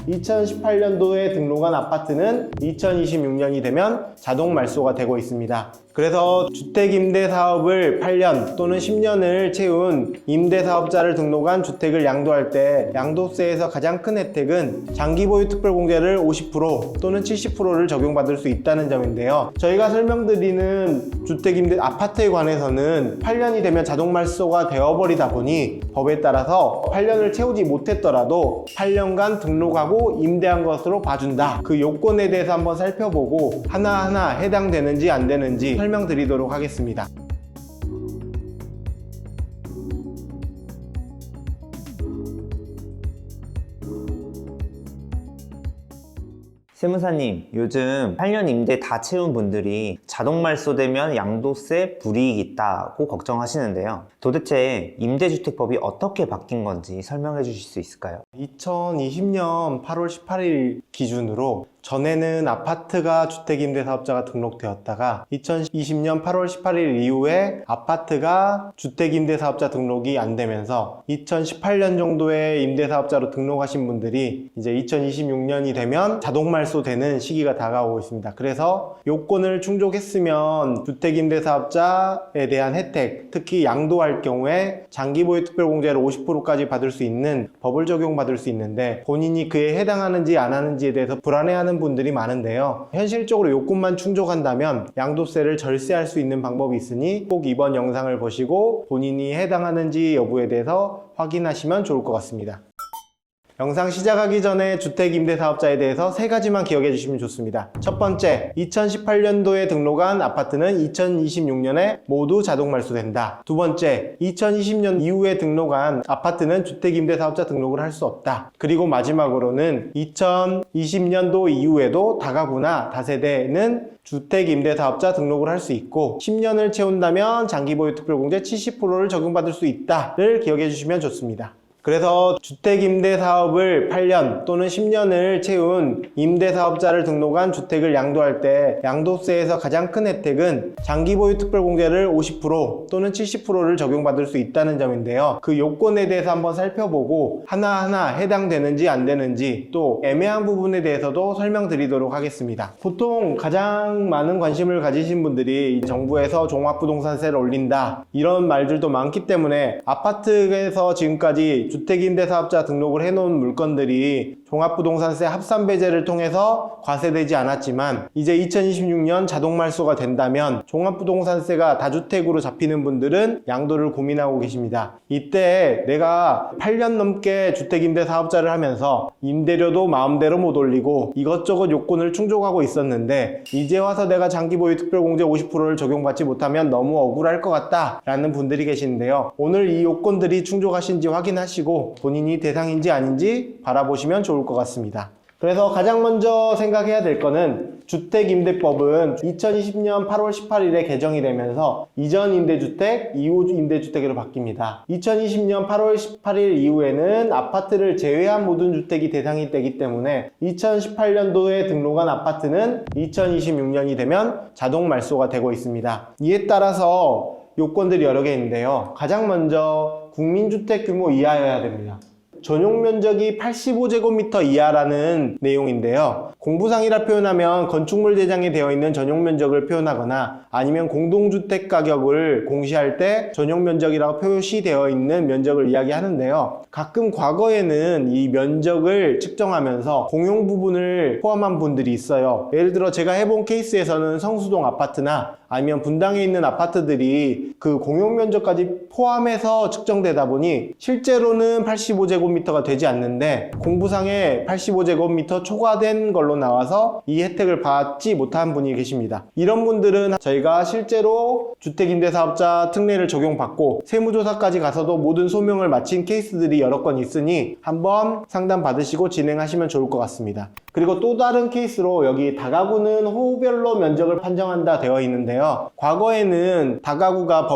2018년도에 등록한 아파트는 2026년이 되면 자동 말소가 되고 있습니다. 그래서 주택임대사업을 8년 또는 10년을 채운 임대사업자를 등록한 주택을 양도할 때 양도세에서 가장 큰 혜택은 장기보유 특별공제를 50% 또는 70%를 적용받을 수 있다는 점인데요. 저희가 설명드리는 주택임대 아파트에 관해서는 8년이 되면 자동 말소가 되어버리다 보니 법에 따라서 8년을 채우지 못했더라도 8년간 등록하고 임대한 것으로 봐준다. 그 요건에 대해서 한번 살펴보고 하나하나 해당되는지 안 되는지 설명드리도록 하겠습니다. 세무사님, 요즘 8년 임대 다 채운 분들이 자동 말소되면 양도세 불이익 있다고 걱정하시는데요. 도대체 임대주택법이 어떻게 바뀐 건지 설명해 주실 수 있을까요? 2020년 8월 18일 기준으로 전에는 아파트가 주택임대사업자가 등록되었다가 2020년 8월 18일 이후에 아파트가 주택임대사업자 등록이 안 되면서 2018년 정도에 임대사업자로 등록하신 분들이 이제 2026년이 되면 자동 말소되는 시기가 다가오고 있습니다. 그래서 요건을 충족했으면 주택임대사업자에 대한 혜택, 특히 양도할 경우에 장기보유 특별공제를 50%까지 받을 수 있는 법을 적용받을 수 있는데 본인이 그에 해당하는지 안 하는지에 대해서 불안해하는 분들이 많은데요. 현실적으로 요건만 충족한다면 양도세를 절세할 수 있는 방법이 있으니 꼭 이번 영상을 보시고 본인이 해당하는지 여부에 대해서 확인하시면 좋을 것 같습니다. 영상 시작하기 전에 주택임대사업자에 대해서 3가지만 기억해 주시면 좋습니다. 첫 번째, 2018년도에 등록한 아파트는 2026년에 모두 자동 말소된다. 두 번째, 2020년 이후에 등록한 아파트는 주택임대사업자 등록을 할 수 없다. 그리고 마지막으로는 2020년도 이후에도 다가구나 다세대는 주택임대사업자 등록을 할 수 있고 10년을 채운다면 장기보유 특별공제 70%를 적용받을 수 있다를 기억해 주시면 좋습니다. 그래서 주택임대사업을 8년 또는 10년을 채운 임대사업자를 등록한 주택을 양도할 때 양도세에서 가장 큰 혜택은 장기보유 특별공제를 50% 또는 70%를 적용받을 수 있다는 점인데요. 그 요건에 대해서 한번 살펴보고 하나하나 해당되는지 안 되는지 또 애매한 부분에 대해서도 설명드리도록 하겠습니다. 보통 가장 많은 관심을 가지신 분들이 정부에서 종합부동산세를 올린다 이런 말들도 많기 때문에 아파트에서 지금까지 주택임대사업자 등록을 해놓은 물건들이 종합부동산세 합산배제를 통해서 과세되지 않았지만 이제 2026년 자동말소가 된다면 종합부동산세가 다주택으로 잡히는 분들은 양도를 고민하고 계십니다. 이때 내가 8년 넘게 주택임대사업자를 하면서 임대료도 마음대로 못 올리고 이것저것 요건을 충족하고 있었는데 이제 와서 내가 장기보유 특별공제 50%를 적용받지 못하면 너무 억울할 것 같다 라는 분들이 계시는데요. 오늘 이 요건들이 충족하신지 확인하시고 본인이 대상인지 아닌지 바라보시면 좋을 것 같습니다. 그래서 가장 먼저 생각해야 될 거는 주택임대법은 2020년 8월 18일에 개정이 되면서 이전 임대주택, 이후 임대주택으로 바뀝니다. 2020년 8월 18일 이후에는 아파트를 제외한 모든 주택이 대상이 되기 때문에 2018년도에 등록한 아파트는 2026년이 되면 자동 말소가 되고 있습니다. 이에 따라서 요건들이 여러 개 있는데요. 가장 먼저 국민주택 규모 이하여야 됩니다. 전용 면적이 85제곱미터 이하라는 내용인데요. 공부상이라 표현하면 건축물 대장에 되어 있는 전용 면적을 표현하거나 아니면 공동주택 가격을 공시할 때 전용 면적이라고 표시되어 있는 면적을 이야기하는데요. 가끔 과거에는 이 면적을 측정하면서 공용 부분을 포함한 분들이 있어요. 예를 들어 제가 해본 케이스에서는 성수동 아파트나 아니면 분당에 있는 아파트들이 그 공용 면적까지 포함해서 측정되다 보니 실제로는 85제곱미터가 되지 않는데 공부상에 85제곱미터 초과된 걸로 나와서 이 혜택을 받지 못한 분이 계십니다. 이런 분들은 저희가 실제로 주택임대사업자 특례를 적용받고 세무조사까지 가서도 모든 소명을 마친 케이스들이 여러 건 있으니 한번 상담 받으시고 진행하시면 좋을 것 같습니다. 그리고 또 다른 케이스로 여기 다가구는 호별로 면적을 판정한다 되어 있는데요. 과거에는 다가구가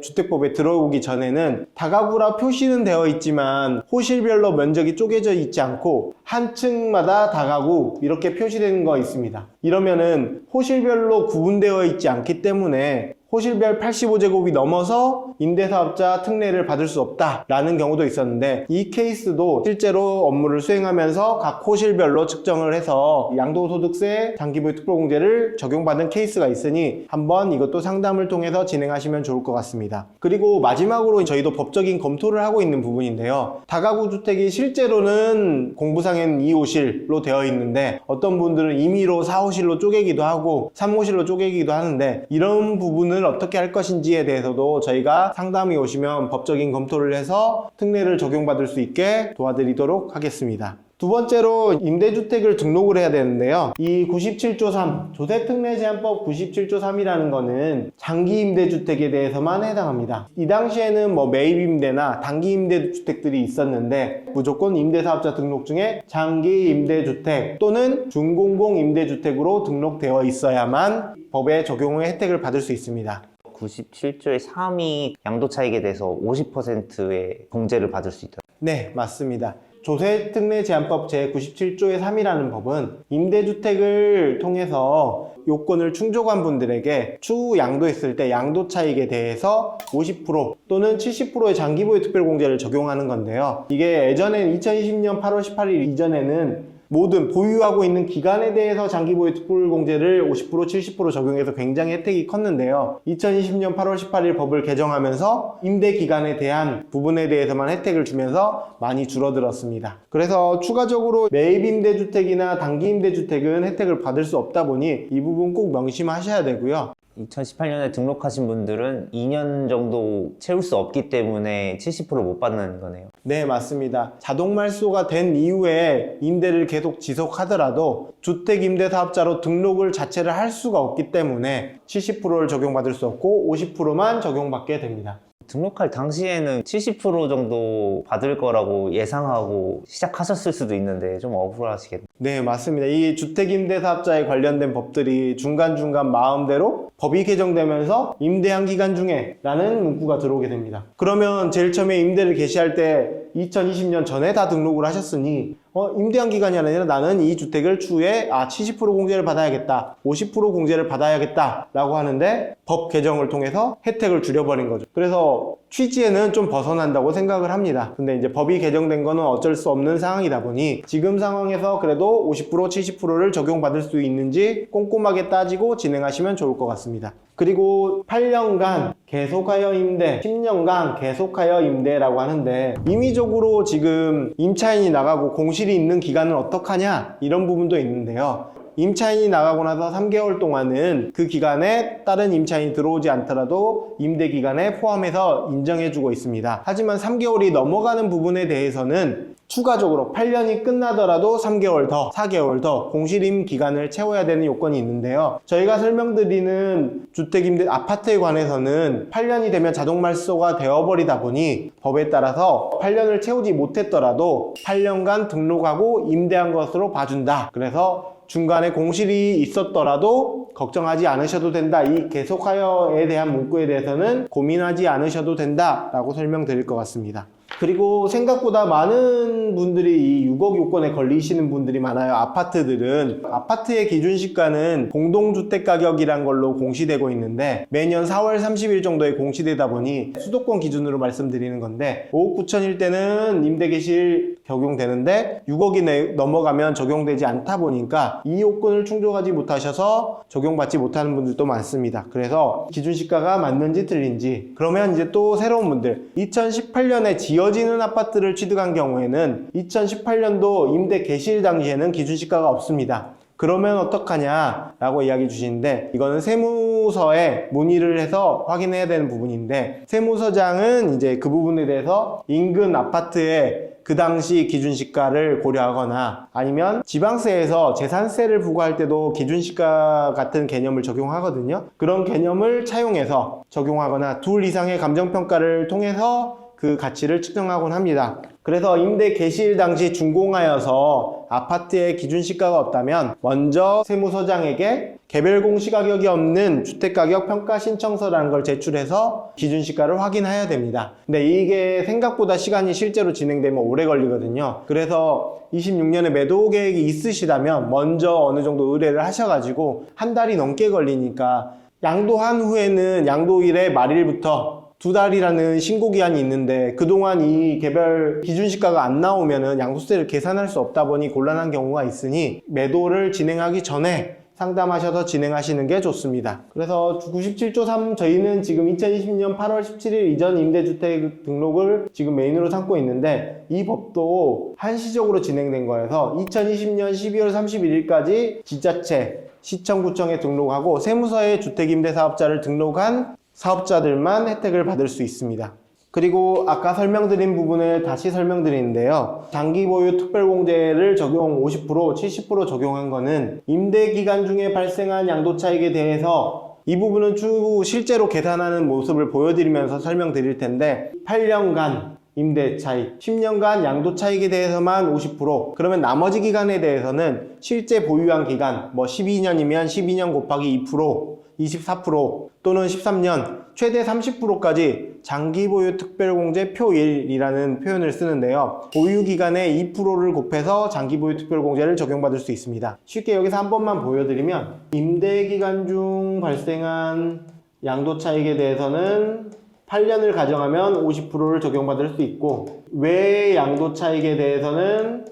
주택법에 들어오기 전에는 다가구라 표시는 되어 있지만 호실별로 면적이 쪼개져 있지 않고 한 층마다 다가구 이렇게 표시되는 거 있습니다. 이러면은 호실별로 구분되어 있지 않기 때문에 호실별 85제곱이 넘어서 임대사업자 특례를 받을 수 없다라는 경우도 있었는데, 이 케이스도 실제로 업무를 수행하면서 각 호실별로 측정을 해서 양도소득세 장기보유 특별공제를 적용받은 케이스가 있으니 한번 이것도 상담을 통해서 진행하시면 좋을 것 같습니다. 그리고 마지막으로 저희도 법적인 검토를 하고 있는 부분인데요. 다가구 주택이 실제로는 공부상에는 2호실로 되어 있는데 어떤 분들은 임의로 4호실로 쪼개기도 하고 3호실로 쪼개기도 하는데, 이런 부분을 어떻게 할 것인지에 대해서도 저희가 상담이 오시면 법적인 검토를 해서 특례를 적용받을 수 있게 도와드리도록 하겠습니다. 두 번째로 임대주택을 등록을 해야 되는데요. 이 97조 3, 조세특례제한법 97조 3이라는 거는 장기임대주택에 대해서만 해당합니다. 이 당시에는 매입임대나 단기임대주택들이 있었는데 무조건 임대사업자 등록 중에 장기임대주택 또는 준공공임대주택으로 등록되어 있어야만 법의 적용의 혜택을 받을 수 있습니다. 97조의 3이 양도차익에 대해서 50%의 공제를 받을 수 있다. 네, 맞습니다. 조세특례제한법 제97조의 3이라는 법은 임대주택을 통해서 요건을 충족한 분들에게 추후 양도했을 때 양도차익에 대해서 50% 또는 70%의 장기보유 특별공제를 적용하는 건데요. 이게 예전엔 2020년 8월 18일 이전에는 모든 보유하고 있는 기간에 대해서 장기보유 특별공제를 50%, 70% 적용해서 굉장히 혜택이 컸는데요. 2020년 8월 18일 법을 개정하면서 임대 기간에 대한 부분에 대해서만 혜택을 주면서 많이 줄어들었습니다. 그래서 추가적으로 매입임대주택이나 단기임대주택은 혜택을 받을 수 없다 보니 이 부분 꼭 명심하셔야 되고요. 2018년에 등록하신 분들은 2년 정도 채울 수 없기 때문에 70% 못 받는 거네요. 네, 맞습니다. 자동 말소가 된 이후에 임대를 계속 지속하더라도 주택임대사업자로 등록을 자체를 할 수가 없기 때문에 70%를 적용받을 수 없고 50%만 적용받게 됩니다. 등록할 당시에는 70% 정도 받을 거라고 예상하고 시작하셨을 수도 있는데 좀 억울하시겠네요. 네, 맞습니다. 이 주택임대사업자에 관련된 법들이 중간중간 마음대로 법이 개정되면서 임대한 기간 중에 라는 문구가 들어오게 됩니다. 그러면 제일 처음에 임대를 개시할 때 2020년 전에 다 등록을 하셨으니 임대한 기간이 아니라 나는 이 주택을 추후에 70% 공제를 받아야겠다, 50% 공제를 받아야겠다 라고 하는데 법 개정을 통해서 혜택을 줄여버린 거죠. 그래서 취지에는 좀 벗어난다고 생각을 합니다. 근데 이제 법이 개정된 거는 어쩔 수 없는 상황이다 보니 지금 상황에서 그래도 50%, 70%를 적용받을 수 있는지 꼼꼼하게 따지고 진행하시면 좋을 것 같습니다. 그리고 8년간 계속하여 임대, 10년간 계속하여 임대라고 하는데 임의적으로 지금 임차인이 나가고 공실이 있는 기간은 어떡하냐 이런 부분도 있는데요. 임차인이 나가고 나서 3개월 동안은 그 기간에 다른 임차인이 들어오지 않더라도 임대 기간에 포함해서 인정해주고 있습니다. 하지만 3개월이 넘어가는 부분에 대해서는 추가적으로 8년이 끝나더라도 3개월 더, 4개월 더 공실임 기간을 채워야 되는 요건이 있는데요. 저희가 설명드리는 주택임대 아파트에 관해서는 8년이 되면 자동 말소가 되어버리다 보니 법에 따라서 8년을 채우지 못했더라도 8년간 등록하고 임대한 것으로 봐준다. 그래서 중간에 공실이 있었더라도 걱정하지 않으셔도 된다. 이 계속하여에 대한 문구에 대해서는 고민하지 않으셔도 된다 라고 설명드릴 것 같습니다. 그리고 생각보다 많은 분들이 이 6억 요건에 걸리시는 분들이 많아요. 아파트들은 아파트의 기준시가는 공동주택 가격이란 걸로 공시되고 있는데 매년 4월 30일 정도에 공시되다 보니 수도권 기준으로 말씀드리는 건데 5억 9천일 때는 임대개시일 적용되는데 6억이 넘어가면 적용되지 않다 보니까 이 요건을 충족하지 못하셔서 적용받지 못하는 분들도 많습니다. 그래서 기준시가가 맞는지 틀린지, 그러면 이제 또 새로운 분들 2018년에 지어지는 아파트를 취득한 경우에는 2018년도 임대 개시일 당시에는 기준시가가 없습니다. 그러면 어떡하냐 라고 이야기 주시는데, 이거는 세무서에 문의를 해서 확인해야 되는 부분인데, 세무서장은 이제 그 부분에 대해서 인근 아파트에 그 당시 기준시가를 고려하거나 아니면 지방세에서 재산세를 부과할 때도 기준시가 같은 개념을 적용하거든요. 그런 개념을 차용해서 적용하거나 둘 이상의 감정평가를 통해서 그 가치를 측정하곤 합니다. 그래서 임대 개시일 당시 준공하여서 아파트에 기준시가가 없다면 먼저 세무서장에게 개별 공시가격이 없는 주택가격 평가 신청서라는 걸 제출해서 기준시가를 확인해야 됩니다. 근데 이게 생각보다 시간이 실제로 진행되면 오래 걸리거든요. 그래서 26년에 매도 계획이 있으시다면 먼저 어느 정도 의뢰를 하셔가지고 한 달이 넘게 걸리니까 양도한 후에는 양도일의 말일부터 2달이라는 신고기한이 있는데 그동안 이 개별 기준시가가 안 나오면은 양도세를 계산할 수 없다 보니 곤란한 경우가 있으니 매도를 진행하기 전에 상담하셔서 진행하시는 게 좋습니다. 그래서 97조 3 저희는 지금 2020년 8월 17일 이전 임대주택 등록을 지금 메인으로 삼고 있는데 이 법도 한시적으로 진행된 거여서 2020년 12월 31일까지 지자체, 시청구청에 등록하고 세무서에 주택임대사업자를 등록한 사업자들만 혜택을 받을 수 있습니다. 그리고 아까 설명드린 부분을 다시 설명드리는데요. 장기보유 특별공제를 적용 50%, 70% 적용한 거는 임대기간 중에 발생한 양도차익에 대해서 이 부분은 추후 실제로 계산하는 모습을 보여드리면서 설명드릴 텐데 8년간 임대차익, 10년간 양도차익에 대해서만 50%, 그러면 나머지 기간에 대해서는 실제 보유한 기간, 뭐 12년이면 12년 곱하기 2%, 24% 또는 13년, 최대 30%까지 장기보유 특별공제 표1이라는 표현을 쓰는데요. 보유기간에 2%를 곱해서 장기보유 특별공제를 적용받을 수 있습니다. 쉽게 여기서 한 번만 보여드리면 임대기간 중 발생한 양도차익에 대해서는 8년을 가정하면 50%를 적용받을 수 있고 외 양도차익에 대해서는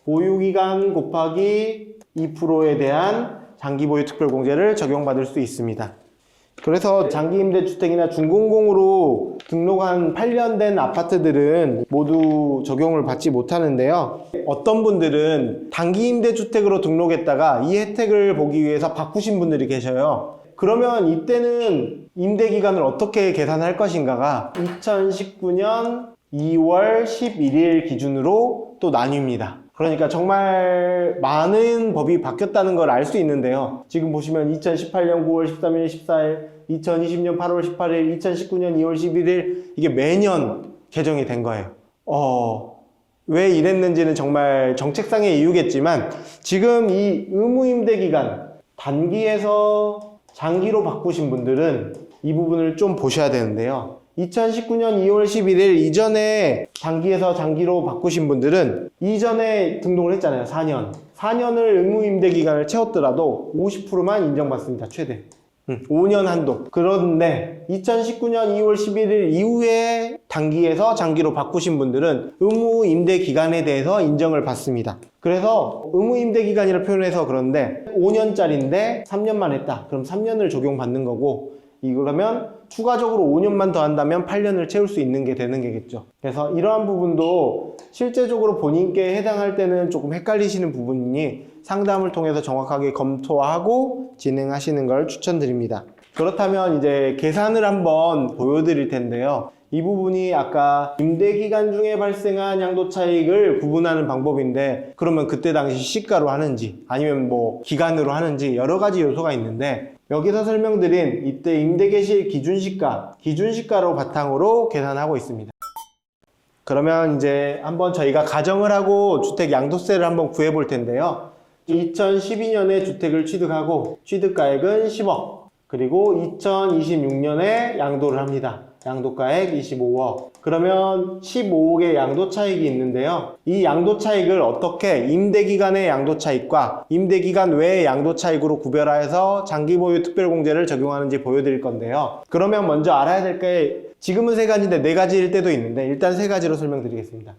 보유기간 곱하기 2%에 대한 장기보유 특별공제를 적용받을 수 있습니다. 그래서 장기임대주택이나 준공공으로 등록한 8년 된 아파트들은 모두 적용을 받지 못하는데요. 어떤 분들은 단기임대주택으로 등록했다가 이 혜택을 보기 위해서 바꾸신 분들이 계셔요. 그러면 이때는 임대기간을 어떻게 계산할 것인가가 2019년 2월 11일 기준으로 또 나뉩니다. 그러니까 정말 많은 법이 바뀌었다는 걸 알 수 있는데요. 지금 보시면 2018년 9월 13일, 14일, 2020년 8월 18일, 2019년 2월 11일 이게 매년 개정이 된 거예요. 왜 이랬는지는 정말 정책상의 이유겠지만 지금 이 의무임대기간 단기에서 장기로 바꾸신 분들은 이 부분을 좀 보셔야 되는데요. 2019년 2월 11일 이전에 단기에서 장기로 바꾸신 분들은 이전에 등록을 했잖아요. 4년. 4년을 의무임대기간을 채웠더라도 50%만 인정받습니다. 최대. 5년 한도. 그런데 2019년 2월 11일 이후에 단기에서 장기로 바꾸신 분들은 의무임대기간에 대해서 인정을 받습니다. 그래서 의무임대기간이라 표현해서 그런데 5년짜리인데 3년만 했다. 그럼 3년을 적용받는 거고 그러면 추가적으로 5년만 더 한다면 8년을 채울 수 있는 게 되는 게겠죠. 그래서 이러한 부분도 실제적으로 본인께 해당할 때는 조금 헷갈리시는 부분이니 상담을 통해서 정확하게 검토하고 진행하시는 걸 추천드립니다. 그렇다면 이제 계산을 한번 보여드릴 텐데요. 이 부분이 아까 임대기간 중에 발생한 양도차익을 구분하는 방법인데 그러면 그때 당시 시가로 하는지 아니면 뭐 기간으로 하는지 여러 가지 요소가 있는데 여기서 설명드린 이때 임대개시일 기준시가로 바탕으로 계산하고 있습니다. 그러면 이제 한번 저희가 가정을 하고 주택 양도세를 한번 구해 볼 텐데요. 2012년에 주택을 취득하고 취득가액은 10억 그리고 2026년에 양도를 합니다. 양도가액 25억. 그러면 15억의 양도차익이 있는데요. 이 양도차익을 어떻게 임대기간의 양도차익과 임대기간 외의 양도차익으로 구별해서 장기보유 특별공제를 적용하는지 보여드릴 건데요. 그러면 먼저 알아야 될 게 지금은 세 가지인데 네 가지일 때도 있는데 일단 세 가지로 설명드리겠습니다.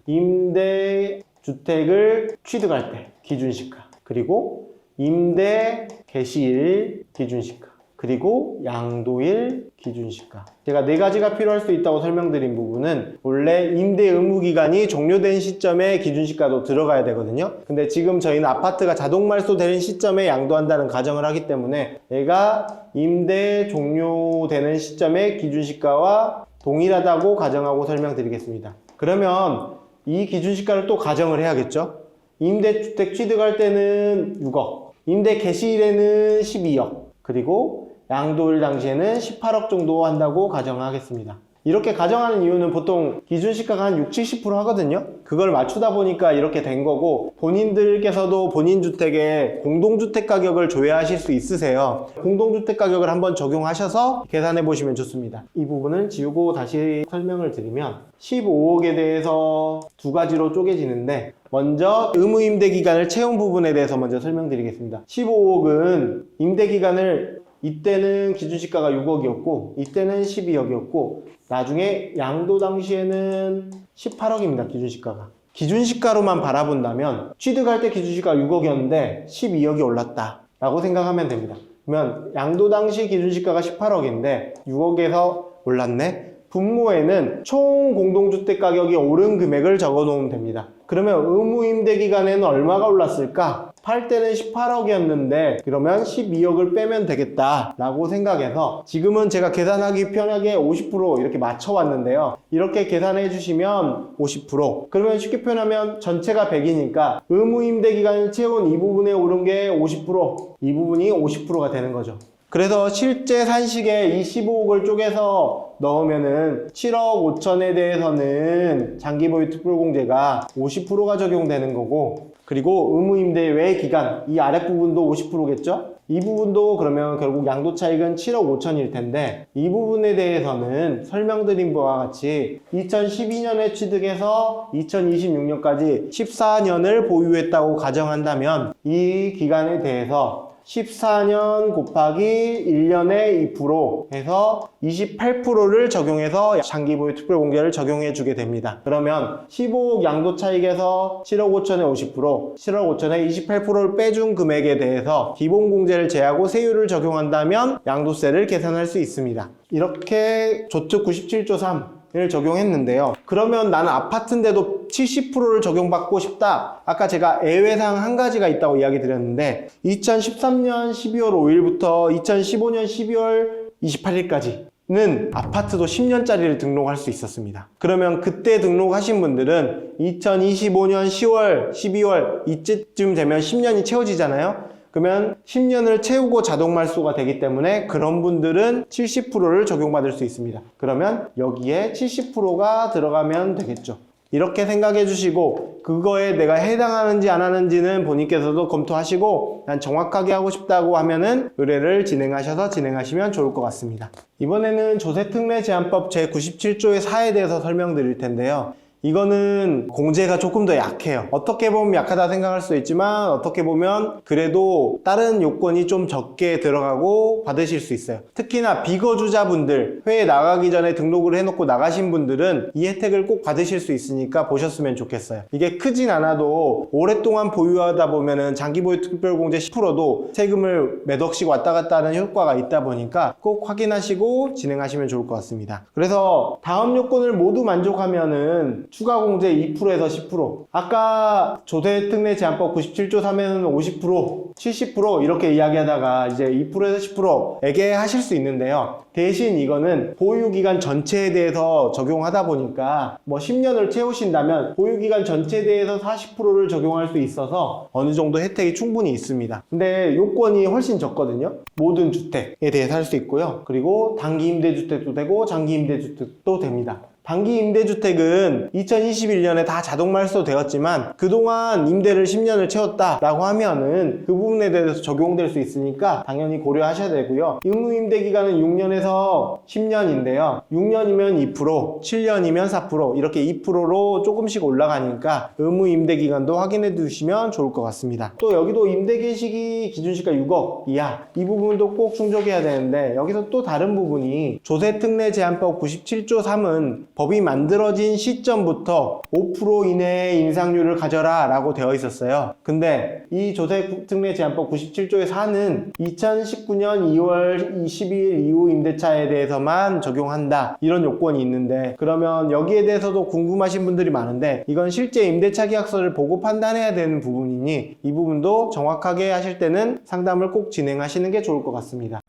임대주택을 취득할 때 기준시가, 그리고 임대 개시일 기준시가, 그리고 양도일 기준시가. 제가 네 가지가 필요할 수 있다고 설명드린 부분은 원래 임대 의무 기간이 종료된 시점에 기준시가도 들어가야 되거든요. 근데 지금 저희는 아파트가 자동 말소되는 시점에 양도한다는 가정을 하기 때문에 얘가 임대 종료되는 시점의 기준시가와 동일하다고 가정하고 설명드리겠습니다. 그러면 이 기준시가를 또 가정을 해야겠죠. 임대주택 취득할 때는 6억, 임대 개시일에는 12억, 그리고 양도일 당시에는 18억 정도 한다고 가정하겠습니다. 이렇게 가정하는 이유는 보통 기준시가가 한 60, 70% 하거든요. 그걸 맞추다 보니까 이렇게 된 거고 본인들께서도 본인 주택에 공동주택 가격을 조회하실 수 있으세요. 공동주택 가격을 한번 적용하셔서 계산해 보시면 좋습니다. 이 부분은 지우고 다시 설명을 드리면 15억에 대해서 두 가지로 쪼개지는데 먼저 의무임대기간을 채운 부분에 대해서 먼저 설명드리겠습니다. 15억은 임대기간을 이때는 기준시가가 6억이었고 이때는 12억이었고 나중에 양도 당시에는 18억입니다. 기준시가가. 기준시가로만 바라본다면 취득할 때 기준시가가 6억이었는데 12억이 올랐다 라고 생각하면 됩니다. 그러면 양도 당시 기준시가가 18억인데 6억에서 올랐네? 분모에는 총 공동주택 가격이 오른 금액을 적어 놓으면 됩니다. 그러면 의무임대 기간에는 얼마가 올랐을까? 팔 때는 18억이었는데 그러면 12억을 빼면 되겠다 라고 생각해서 지금은 제가 계산하기 편하게 50% 이렇게 맞춰 왔는데요. 이렇게 계산해 주시면 50%, 그러면 쉽게 표현하면 전체가 100이니까 의무임대 기간을 채운 이 부분에 오른 게 50%, 이 부분이 50%가 되는 거죠. 그래서 실제 산식에 이 15억을 쪼개서 넣으면은 7억 5천에 대해서는 장기보유 특별공제가 50%가 적용되는 거고, 그리고 의무임대 외 기간, 이 아랫부분도 50%겠죠? 이 부분도 그러면 결국 양도차익은 7억 5천일 텐데, 이 부분에 대해서는 설명드린 바와 같이 2012년에 취득해서 2026년까지 14년을 보유했다고 가정한다면 이 기간에 대해서 14년 곱하기 1년에 2% 해서 28%를 적용해서 장기보유 특별공제를 적용해 주게 됩니다. 그러면 15억 양도차익에서 7억 5천에 50%, 7억 5천에 28%를 빼준 금액에 대해서 기본공제를 제하고 세율을 적용한다면 양도세를 계산할 수 있습니다. 이렇게 조특 97조 3을 적용했는데요. 그러면 나는 아파트인데도 70%를 적용받고 싶다. 아까 제가 예외사항 한 가지가 있다고 이야기 드렸는데 2013년 12월 5일부터 2015년 12월 28일까지는 아파트도 10년짜리를 등록할 수 있었습니다. 그러면 그때 등록하신 분들은 2025년 10월, 12월 이때쯤 되면 10년이 채워지잖아요. 그러면 10년을 채우고 자동 말소가 되기 때문에 그런 분들은 70%를 적용받을 수 있습니다. 그러면 여기에 70%가 들어가면 되겠죠. 이렇게 생각해 주시고 그거에 내가 해당하는지 안 하는지는 본인께서도 검토하시고 난 정확하게 하고 싶다고 하면은 의뢰를 진행하시면 좋을 것 같습니다. 이번에는 조세특례 제한법 제97조의 4에 대해서 설명드릴 텐데요. 이거는 공제가 조금 더 약해요. 어떻게 보면 약하다 생각할 수 있지만 어떻게 보면 그래도 다른 요건이 좀 적게 들어가고 받으실 수 있어요. 특히나 비거주자분들, 해외 나가기 전에 등록을 해놓고 나가신 분들은 이 혜택을 꼭 받으실 수 있으니까 보셨으면 좋겠어요. 이게 크진 않아도 오랫동안 보유하다 보면은 장기보유 특별공제 10%도 세금을 몇 억씩 왔다 갔다 하는 효과가 있다 보니까 꼭 확인하시고 진행하시면 좋을 것 같습니다. 그래서 다음 요건을 모두 만족하면은 추가 공제 2%에서 10%. 아까 조세특례 제한법 97조 3에는 50%, 70% 이렇게 이야기하다가 이제 2%에서 10%에게 하실 수 있는데요. 대신 이거는 보유기간 전체에 대해서 적용하다 보니까 뭐 10년을 채우신다면 보유기간 전체에 대해서 40%를 적용할 수 있어서 어느 정도 혜택이 충분히 있습니다. 근데 요건이 훨씬 적거든요. 모든 주택에 대해서 할 수 있고요. 그리고 단기 임대주택도 되고 장기 임대주택도 됩니다. 단기 임대주택은 2021년에 다 자동 말소 되었지만 그동안 임대를 10년을 채웠다라고 하면은 그 부분에 대해서 적용될 수 있으니까 당연히 고려하셔야 되고요. 의무 임대 기간은 6년에서 10년인데요. 6년이면 2%, 7년이면 4% 이렇게 2%로 조금씩 올라가니까 의무 임대 기간도 확인해 두시면 좋을 것 같습니다. 또 여기도 임대기 시기 기준시가 6억 이하 이 부분도 꼭 충족해야 되는데 여기서 또 다른 부분이 조세특례 제한법 97조 3은 법이 만들어진 시점부터 5% 이내의 인상률을 가져라 라고 되어 있었어요. 근데 이 조세특례 제한법 97조의 4는 2019년 2월 22일 이후 임대차에 대해서만 적용한다 이런 요건이 있는데 그러면 여기에 대해서도 궁금하신 분들이 많은데 이건 실제 임대차 계약서를 보고 판단해야 되는 부분이니 이 부분도 정확하게 하실 때는 상담을 꼭 진행하시는 게 좋을 것 같습니다.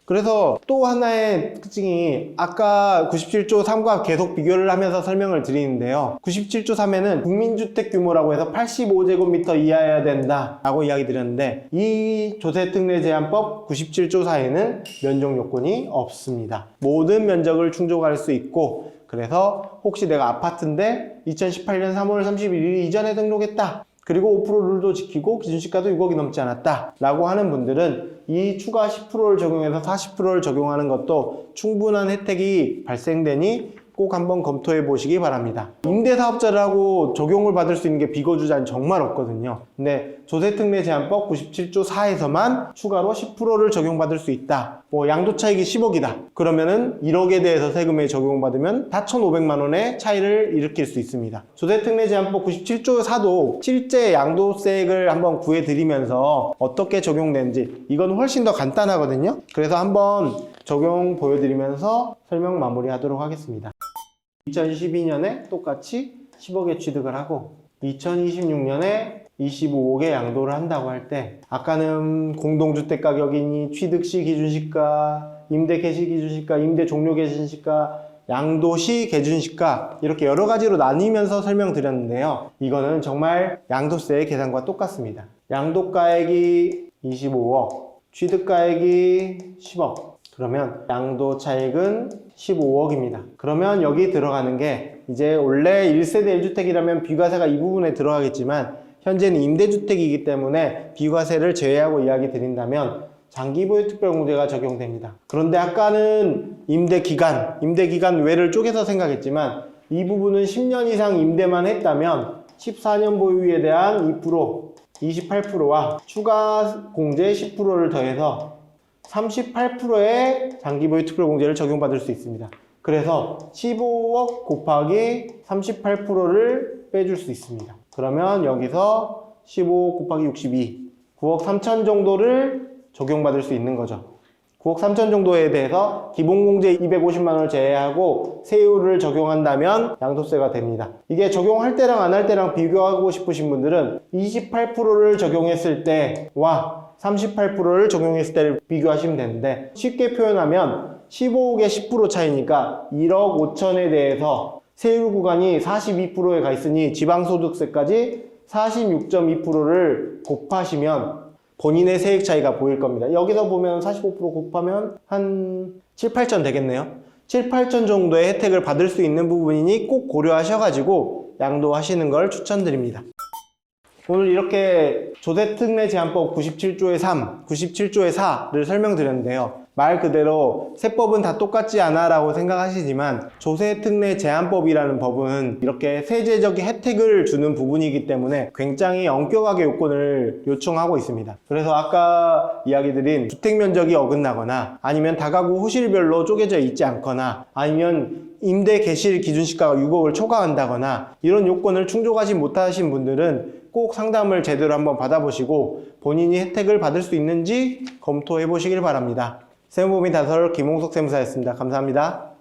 그래서 또 하나의 특징이 아까 97조 3과 계속 비교를 하면서 설명을 드리는데요. 97조 3에는 국민주택 규모라고 해서 85제곱미터 이하여야 된다 라고 이야기 드렸는데 이 조세특례 제한법 97조 4에는 면적 요건이 없습니다. 모든 면적을 충족할 수 있고 그래서 혹시 내가 아파트인데 2018년 3월 31일 이전에 등록했다. 그리고 5% 룰도 지키고 기준시가도 6억이 넘지 않았다 라고 하는 분들은 이 추가 10%를 적용해서 40%를 적용하는 것도 충분한 혜택이 발생되니 꼭 한번 검토해 보시기 바랍니다. 임대사업자라고 적용을 받을 수 있는 게 비거주자는 정말 없거든요. 근데 조세특례 제한법 97조 4에서만 추가로 10%를 적용받을 수 있다. 뭐 양도차익이 10억이다. 그러면은 1억에 대해서 세금에 적용받으면 4,500만 원의 차이를 일으킬 수 있습니다. 조세특례 제한법 97조 4도 실제 양도세액을 한번 구해드리면서 어떻게 적용되는지 이건 훨씬 더 간단하거든요. 그래서 한번 적용 보여드리면서 설명 마무리하도록 하겠습니다. 2012년에 똑같이 10억에 취득을 하고 2026년에 25억에 양도를 한다고 할 때 아까는 공동주택 가격이니 취득시 기준시가, 임대 개시 기준시가, 임대 종료 개시시가, 양도시 기준시가 이렇게 여러 가지로 나뉘면서 설명드렸는데요. 이거는 정말 양도세의 계산과 똑같습니다. 양도가액이 25억, 취득가액이 10억. 그러면 양도 차익은 15억입니다. 그러면 여기 들어가는 게 이제 원래 1세대 1주택이라면 비과세가 이 부분에 들어가겠지만 현재는 임대주택이기 때문에 비과세를 제외하고 이야기 드린다면 장기보유 특별공제가 적용됩니다. 그런데 아까는 임대기간 외를 쪼개서 생각했지만 이 부분은 10년 이상 임대만 했다면 14년 보유에 대한 2%, 28%와 추가 공제 10%를 더해서 38%의 장기보유 특별공제를 적용받을 수 있습니다. 그래서 15억 곱하기 38%를 빼줄 수 있습니다. 그러면 여기서 15 곱하기 62, 9억 3천 정도를 적용받을 수 있는 거죠. 9억 3천 정도에 대해서 기본공제 250만 원을 제외하고 세율을 적용한다면 양도세가 됩니다. 이게 적용할 때랑 안 할 때랑 비교하고 싶으신 분들은 28%를 적용했을 때와 38%를 적용했을 때를 비교하시면 되는데 쉽게 표현하면 15억의 10% 차이니까 1억 5천에 대해서 세율 구간이 42%에 가 있으니 지방소득세까지 46.2%를 곱하시면 본인의 세액 차이가 보일 겁니다. 여기서 보면 45% 곱하면 한 7, 8천 되겠네요. 7, 8천 정도의 혜택을 받을 수 있는 부분이니 꼭 고려하셔가지고 양도하시는 걸 추천드립니다. 오늘 이렇게 조세특례 제한법 97조의 3, 97조의 4를 설명드렸는데요. 말 그대로 세법은 다 똑같지 않아 라고 생각하시지만 조세특례 제한법이라는 법은 이렇게 세제적 혜택을 주는 부분이기 때문에 굉장히 엄격하게 요건을 요청하고 있습니다. 그래서 아까 이야기 드린 주택면적이 어긋나거나 아니면 다가구 호실별로 쪼개져 있지 않거나 아니면 임대 개실 기준시가가 6억을 초과한다거나 이런 요건을 충족하지 못하신 분들은 꼭 상담을 제대로 한번 받아보시고 본인이 혜택을 받을 수 있는지 검토해 보시길 바랍니다. 세무법인 다설 김홍석 세무사였습니다. 감사합니다.